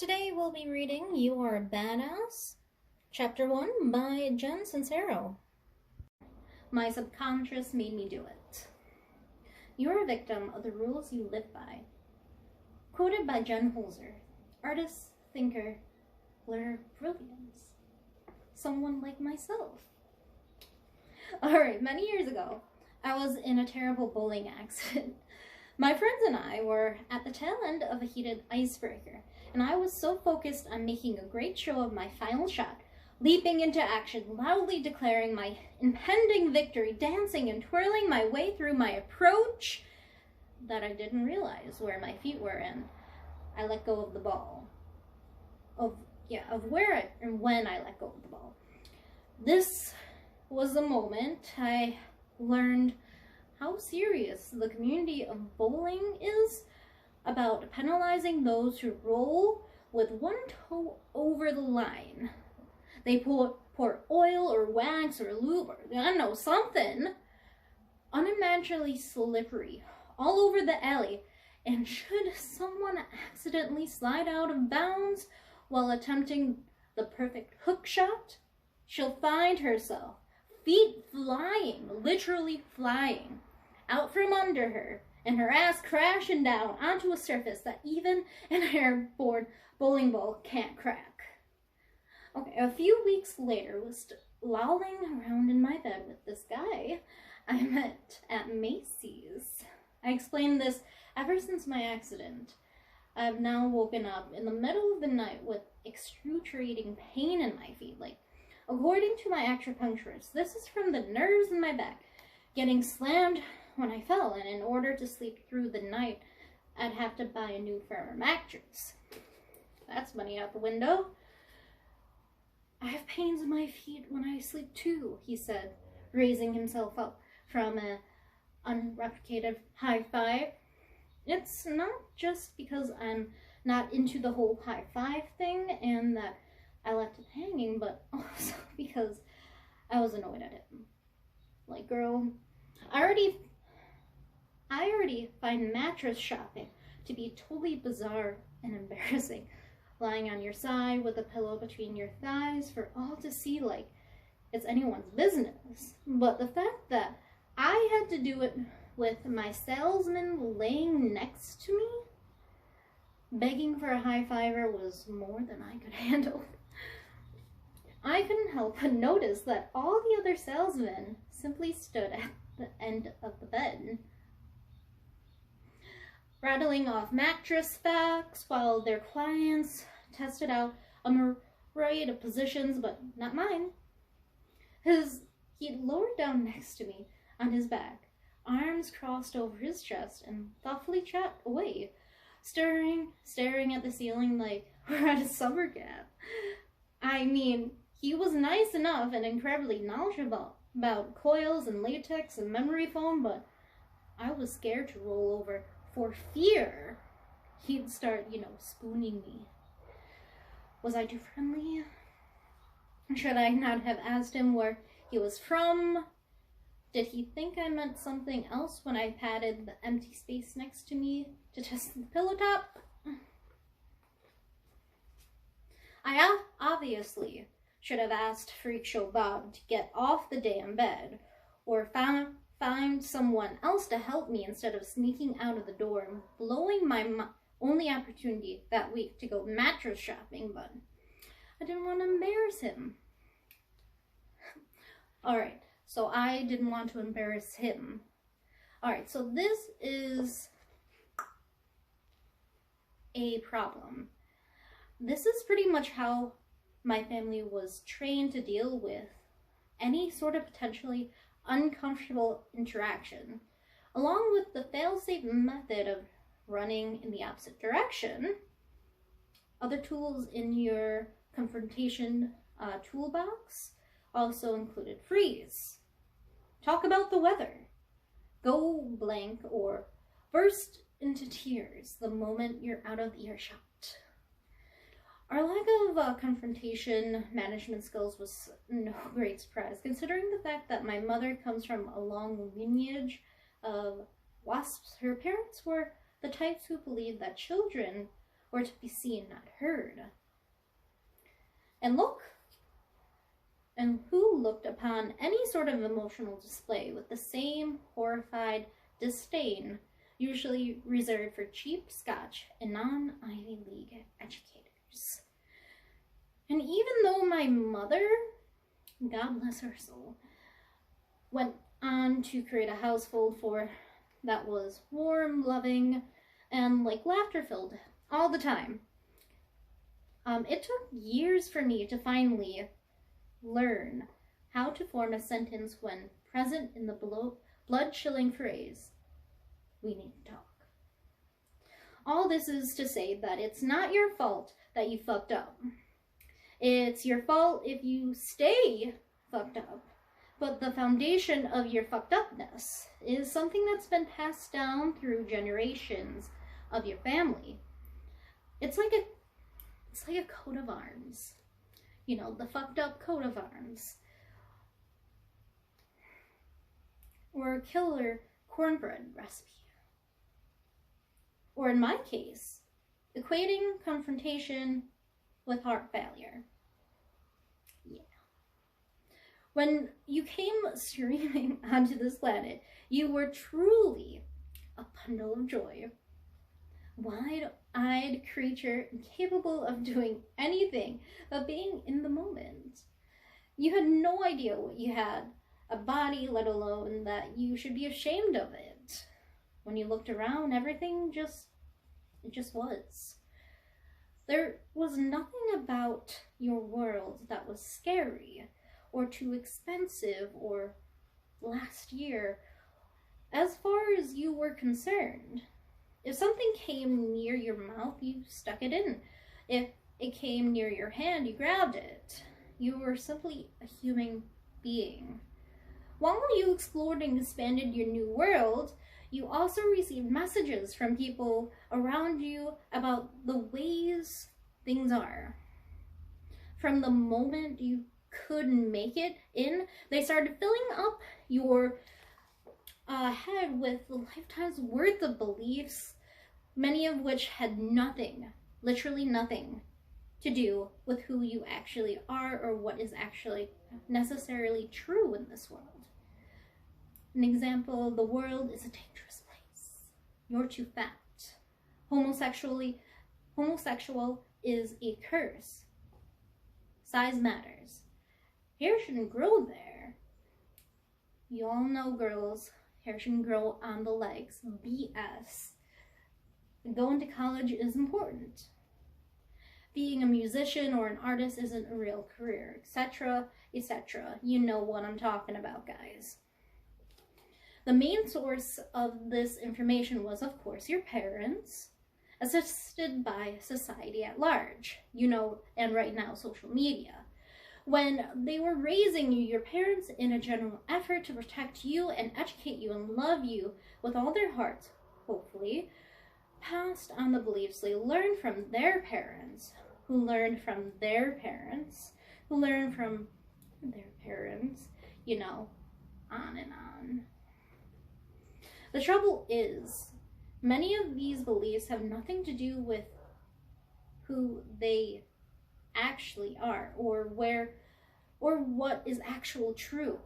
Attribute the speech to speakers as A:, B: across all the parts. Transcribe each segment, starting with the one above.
A: Today we'll be reading You Are a Badass, Chapter 1 by Jen Sincero. My subconscious made me do it. You're a victim of the rules you live by. Quoted by Jen Holzer, artist, thinker, blur brilliance. Someone like myself. Alright, many years ago, I was in a terrible bowling accident. My friends and I were at the tail end of a heated icebreaker, and I was so focused on making a great show of my final shot, leaping into action, loudly declaring my impending victory, dancing and twirling my way through my approach, that I didn't realize where my feet were, and I let go of the ball. Of where and when I let go of the ball. This was the moment I learned how serious the community of bowling is about penalizing those who roll with one toe over the line. They pour oil or wax or lube or, I don't know, something unimaginably slippery all over the alley, and should someone accidentally slide out of bounds while attempting the perfect hook shot, she'll find herself, feet flying, literally flying, out from under her, and her ass crashing down onto a surface that even an airborne bowling ball can't crack. Okay, a few weeks later, was lolling around in my bed with this guy I met at Macy's. I explained this ever since my accident. I've now woken up in the middle of the night with excruciating pain in my feet. Like, according to my acupuncturist, this is from the nerves in my back getting slammed when I fell, and in order to sleep through the night, I'd have to buy a new firmer mattress. That's money out the window. I have pains in my feet when I sleep too, he said, raising himself up from an unreplicated high five. It's not just because I'm not into the whole high five thing and that I left it hanging, but also because I was annoyed at him. Like, girl, I already find mattress shopping to be totally bizarre and embarrassing. Lying on your side with a pillow between your thighs for all to see, like it's anyone's business. But the fact that I had to do it with my salesman laying next to me, begging for a high fiver, was more than I could handle. I couldn't help but notice that all the other salesmen simply stood at the end of the bed, rattling off mattress facts while their clients tested out a myriad of positions, but not mine. He lowered down next to me on his back, arms crossed over his chest, and thoughtfully chatted away, staring at the ceiling like we're at a summer camp. I mean, he was nice enough and incredibly knowledgeable about coils and latex and memory foam, but I was scared to roll over for fear he'd start, spooning me. Was I too friendly? Should I not have asked him where he was from? Did he think I meant something else when I patted the empty space next to me to test the pillow top? I obviously should have asked Freak Show Bob to get off the damn bed, or find someone else to help me instead of sneaking out of the door and blowing my only opportunity that week to go mattress shopping, but I didn't want to embarrass him. Alright, so I didn't want to embarrass him. Alright, so this is a problem. This is pretty much how my family was trained to deal with any sort of potentially uncomfortable interaction, along with the fail-safe method of running in the opposite direction. Other tools in your confrontation toolbox also included freeze, talk about the weather, go blank, or burst into tears the moment you're out of earshot. Our lack of confrontation management skills was no great surprise, considering the fact that my mother comes from a long lineage of wasps. Her parents were the types who believed that children or to be seen, not heard. And who looked upon any sort of emotional display with the same horrified disdain usually reserved for cheap Scotch and non-Ivy League educators. And even though my mother, God bless her soul, went on to create a household that was warm, loving, and like laughter-filled all the time, it took years for me to finally learn how to form a sentence when present in the blood-chilling phrase, "We need to talk." All this is to say that it's not your fault that you fucked up. It's your fault if you stay fucked up. But the foundation of your fucked upness is something that's been passed down through generations of your family. It's like a coat of arms. You know, the fucked up coat of arms. Or a killer cornbread recipe. Or in my case, equating confrontation with heart failure. Yeah. When you came streaming onto this planet, you were truly a bundle of joy. Wide-eyed creature incapable of doing anything but being in the moment. You had no idea what you had, a body, let alone that you should be ashamed of it. When you looked around, everything just was. There was nothing about your world that was scary or too expensive or last year as far as you were concerned. If something came near your mouth, you stuck it in. If it came near your hand, you grabbed it. You were simply a human being. While you explored and expanded your new world, you also received messages from people around you about the ways things are. From the moment you could make it in, they started filling up your head with a lifetime's worth of beliefs, many of which had nothing, literally nothing, to do with who you actually are or what is actually necessarily true in this world. An example, the world is a dangerous place. You're too fat. Homosexual is a curse. Size matters. Hair shouldn't grow there. You all know, girls, hair shouldn't grow on the legs. BS. Going to college is important. Being a musician or an artist isn't a real career, etc., etc. You know what I'm talking about, guys. The main source of this information was, of course, your parents, assisted by society at large, you know, and right now, social media. When they were raising you, your parents, in a general effort to protect you and educate you and love you with all their hearts, hopefully, passed on the beliefs they learned from their parents, who learned from their parents, who learned from their parents, you know, on and on. The trouble is, many of these beliefs have nothing to do with who they actually are or what is actual truth.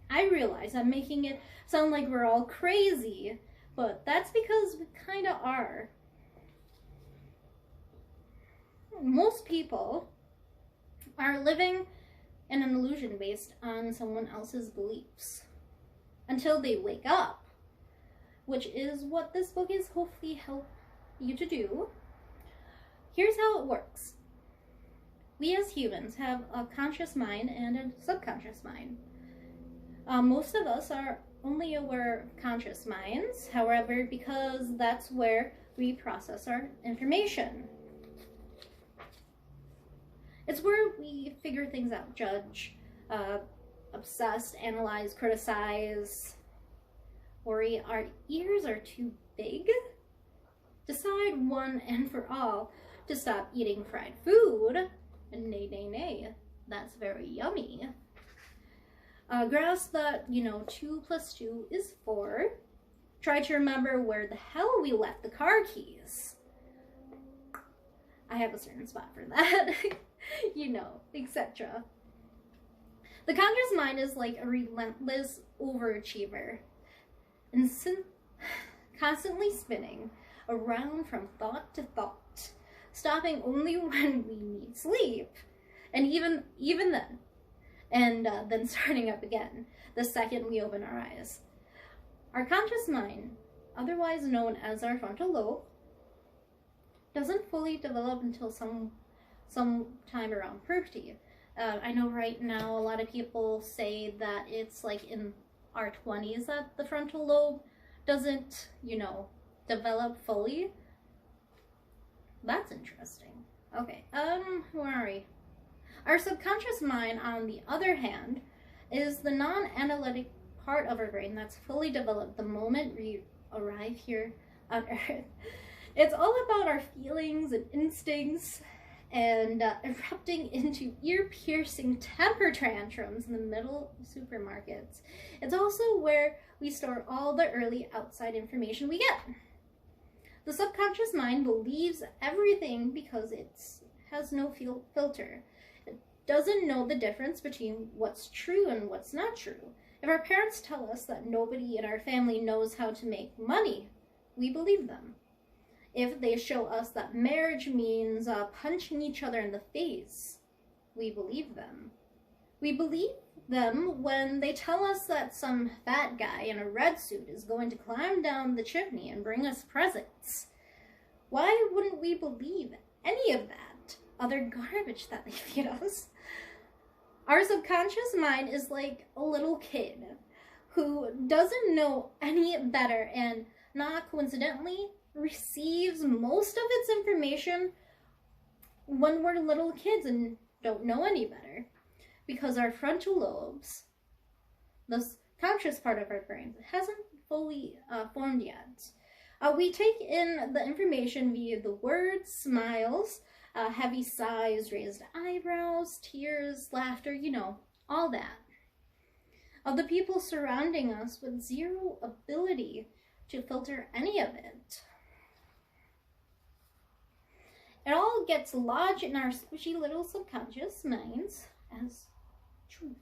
A: I realize I'm making it sound like we're all crazy, but that's because we kind of are. Most people are living in an illusion based on someone else's beliefs until they wake up, which is what this book is hopefully help you to do. Here's how it works. We as humans have a conscious mind and a subconscious mind. Most of us are only aware of conscious minds, however, because that's where we process our information. It's where we figure things out, judge, obsess, analyze, criticize, worry our ears are too big, decide one and for all to stop eating fried food, and nay, nay, nay, that's very yummy. Grasp that, 2 + 2 is 4. Try to remember where the hell we left the car keys. have a certain spot for that. You know, etc. The conscious mind is like a relentless overachiever and constantly spinning around from thought to thought, stopping only when we need sleep, and even then, and then starting up again the second we open our eyes. Our conscious mind, otherwise known as our frontal lobe, doesn't fully develop until some time around puberty. I know right now a lot of people say that it's like in our 20s that the frontal lobe doesn't, you know, develop fully. That's interesting. Okay, where are we? Our subconscious mind, on the other hand, is the non-analytic part of our brain that's fully developed the moment we arrive here on Earth. It's all about our feelings and instincts, and erupting into ear-piercing temper tantrums in the middle of supermarkets. It's also where we store all the early outside information we get. The subconscious mind believes everything because it has no filter. It doesn't know the difference between what's true and what's not true. If our parents tell us that nobody in our family knows how to make money, we believe them. If they show us that marriage means punching each other in the face, we believe them. We believe them when they tell us that some fat guy in a red suit is going to climb down the chimney and bring us presents. Why wouldn't we believe any of that other garbage that they feed us? Our subconscious mind is like a little kid who doesn't know any better, and not coincidentally receives most of its information when we're little kids and don't know any better, because our frontal lobes, the conscious part of our brain, hasn't fully formed yet. We take in the information via the words, smiles, heavy sighs, raised eyebrows, tears, laughter, you know, all that, of the people surrounding us, with zero ability to filter any of it. It all gets lodged in our squishy little subconscious minds as truth,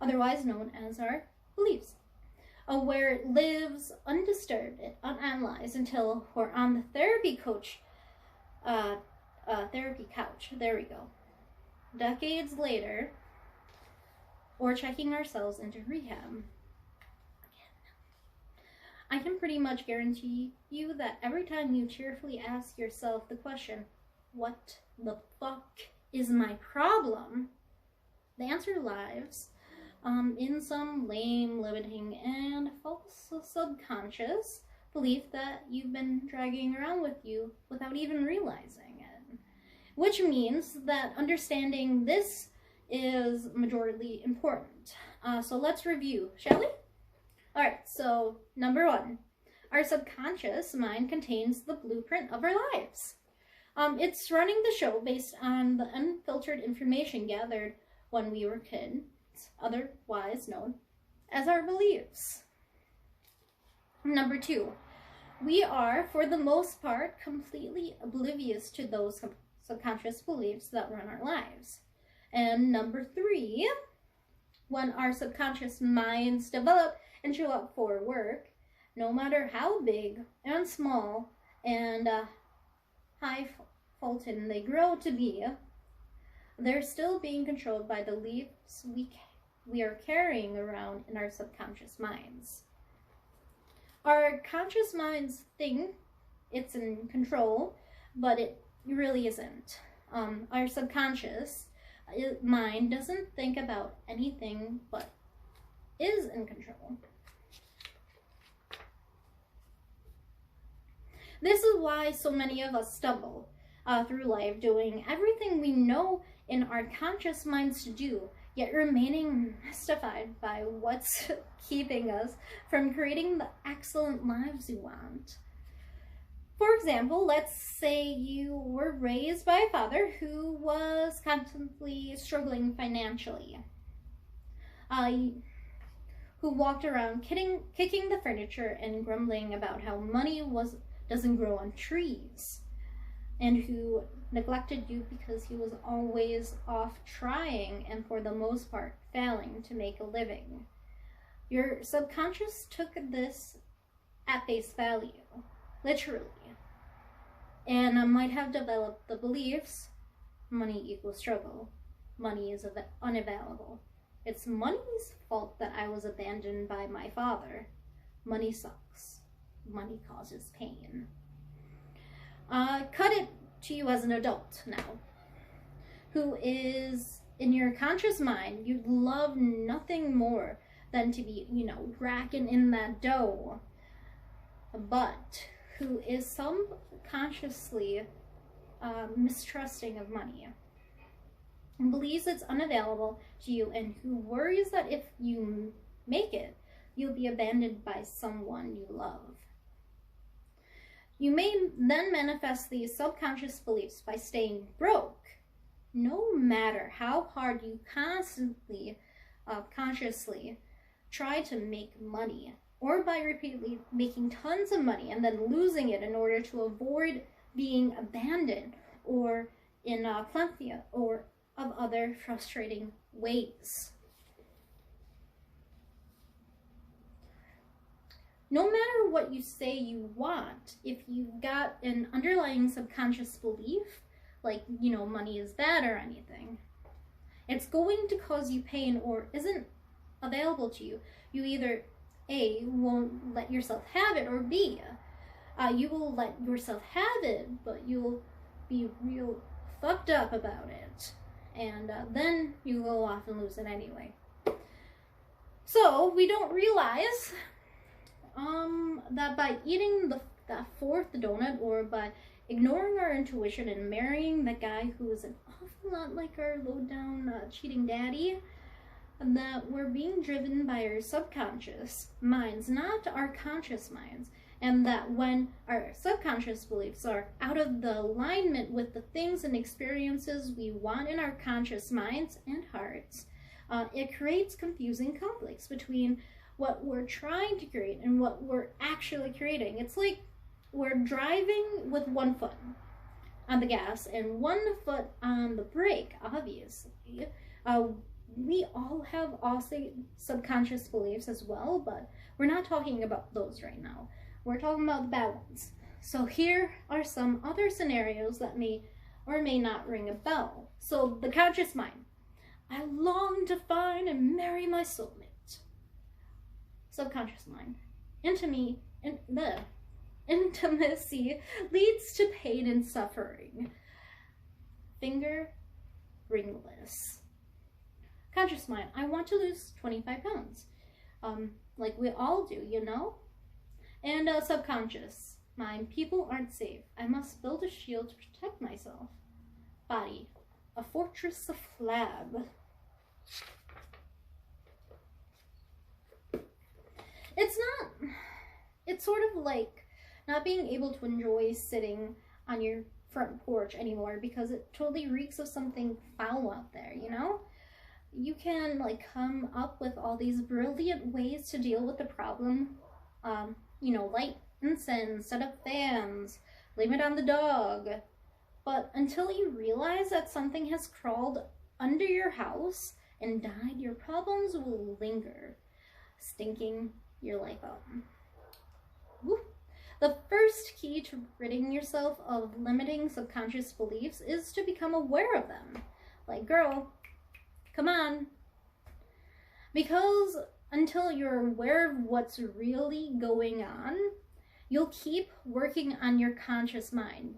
A: otherwise known as our beliefs, where it lives undisturbed and unanalyzed until we're on the therapy couch, there we go, decades later, or checking ourselves into rehab. I can pretty much guarantee you that every time you cheerfully ask yourself the question, what the fuck is my problem? The answer lies in some lame, limiting, and false subconscious belief that you've been dragging around with you without even realizing it. Which means that understanding this is majorly important. So let's review, shall we? Alright, so number 1, our subconscious mind contains the blueprint of our lives. It's running the show based on the unfiltered information gathered when we were kids, otherwise known as our beliefs. Number 2, we are, for the most part, completely oblivious to those subconscious beliefs that run our lives. And number 3, when our subconscious minds develop and show up for work, no matter how big and small and highfalutin they grow to be, they're still being controlled by the beliefs we are carrying around in our subconscious minds. Our conscious minds think it's in control, but it really isn't. Our subconscious mind doesn't think about anything but is in control. This is why so many of us stumble through life doing everything we know in our conscious minds to do, yet remaining mystified by what's keeping us from creating the excellent lives we want. For example, let's say you were raised by a father who was constantly struggling financially, who walked around kicking the furniture and grumbling about how money doesn't grow on trees. and who neglected you because he was always off trying and for the most part failing to make a living. Your subconscious took this at face value, literally, and might have developed the beliefs: money equals struggle, money is unavailable, it's money's fault that I was abandoned by my father, money sucks, money causes pain. Cut it to you as an adult now, who is in your conscious mind, you'd love nothing more than to be, racking in that dough, but who is subconsciously mistrusting of money, and believes it's unavailable to you, and who worries that if you make it, you'll be abandoned by someone you love. You may then manifest these subconscious beliefs by staying broke, no matter how hard you constantly, consciously try to make money, or by repeatedly making tons of money and then losing it in order to avoid being abandoned, or in plenty or of other frustrating ways. No matter what you say you want, if you've got an underlying subconscious belief, like, money is bad or anything, it's going to cause you pain or isn't available to you. You either A, won't let yourself have it, or B, you will let yourself have it, but you'll be real fucked up about it, and then you go off and lose it anyway. So we don't realize that by eating that fourth donut, or by ignoring our intuition and marrying the guy who is an awful lot like our low-down cheating daddy, that we're being driven by our subconscious minds, not our conscious minds, and that when our subconscious beliefs are out of the alignment with the things and experiences we want in our conscious minds and hearts, it creates confusing conflicts between what we're trying to create and what we're actually creating. It's like we're driving with one foot on the gas and one foot on the brake, obviously. We all have also subconscious beliefs as well, but we're not talking about those right now. We're talking about the bad ones. So here are some other scenarios that may or may not ring a bell. So the conscious mind: I long to find and marry my soulmate. Subconscious mind: intimacy leads to pain and suffering. Finger ringless. Conscious mind: I want to lose 25 pounds. Like we all do, And subconscious mind: people aren't safe. I must build a shield to protect myself. Body: a fortress of flab. It's sort of like not being able to enjoy sitting on your front porch anymore because it totally reeks of something foul out there, You can come up with all these brilliant ways to deal with the problem. Light incense, set up fans, blame it on the dog. But until you realize that something has crawled under your house and died, your problems will linger, stinking your life out. Woo. The first key to ridding yourself of limiting subconscious beliefs is to become aware of them. Like, girl, come on. Because until you're aware of what's really going on, you'll keep working on your conscious mind.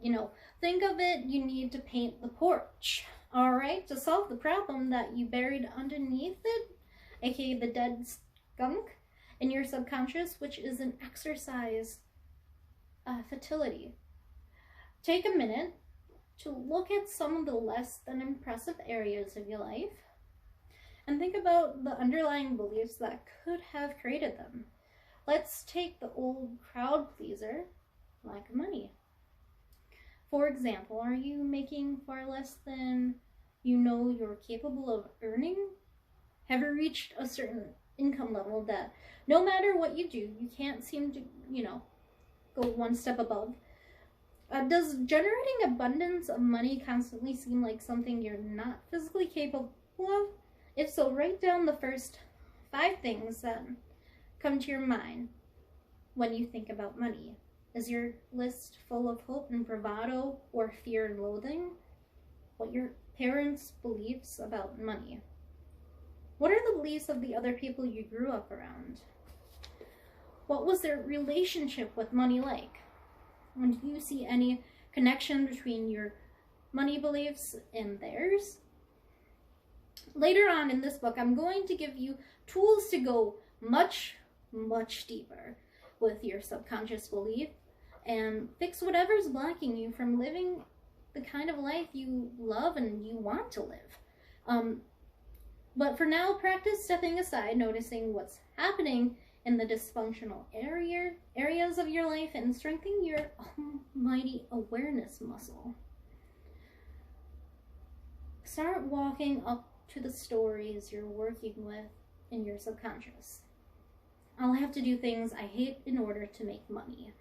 A: Think of it, you need to paint the porch, all right, to solve the problem that you buried underneath it, aka the dead skunk in your subconscious, which is an exercise fertility. Take a minute to look at some of the less than impressive areas of your life and think about the underlying beliefs that could have created them. Let's take the old crowd pleaser, lack of money. For example, are you making far less than you're capable of earning? Have you reached a certain income level that no matter what you do, you can't seem to, go one step above? Does generating abundance of money constantly seem like something you're not physically capable of? If so, write down the first 5 things that come to your mind when you think about money. Is your list full of hope and bravado, or fear and loathing? What your parents' beliefs about money? What are the beliefs of the other people you grew up around? What was their relationship with money like? And do you see any connection between your money beliefs and theirs? Later on in this book, I'm going to give you tools to go much, much deeper with your subconscious belief and fix whatever's blocking you from living the kind of life you love and you want to live. But for now, practice stepping aside, noticing what's happening in the dysfunctional areas of your life, and strengthening your almighty awareness muscle. Start walking up to the stories you're working with in your subconscious. I'll have to do things I hate in order to make money.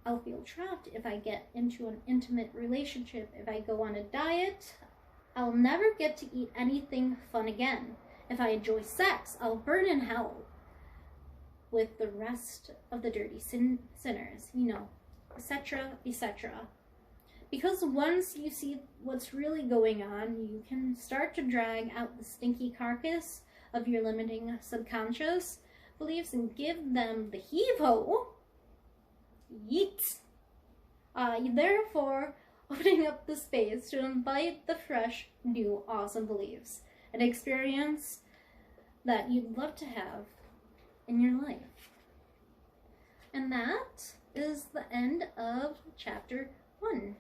A: I'll feel trapped if I get into an intimate relationship. If I go on a diet, I'll never get to eat anything fun again. If I enjoy sex, I'll burn in hell with the rest of the dirty sinners, etc., etc. Because once you see what's really going on, you can start to drag out the stinky carcass of your limiting subconscious beliefs and give them the heave-ho. Yeet! Therefore, opening up the space to invite the fresh, new, awesome beliefs, an experience that you'd love to have in your life. And that is the end of chapter 1.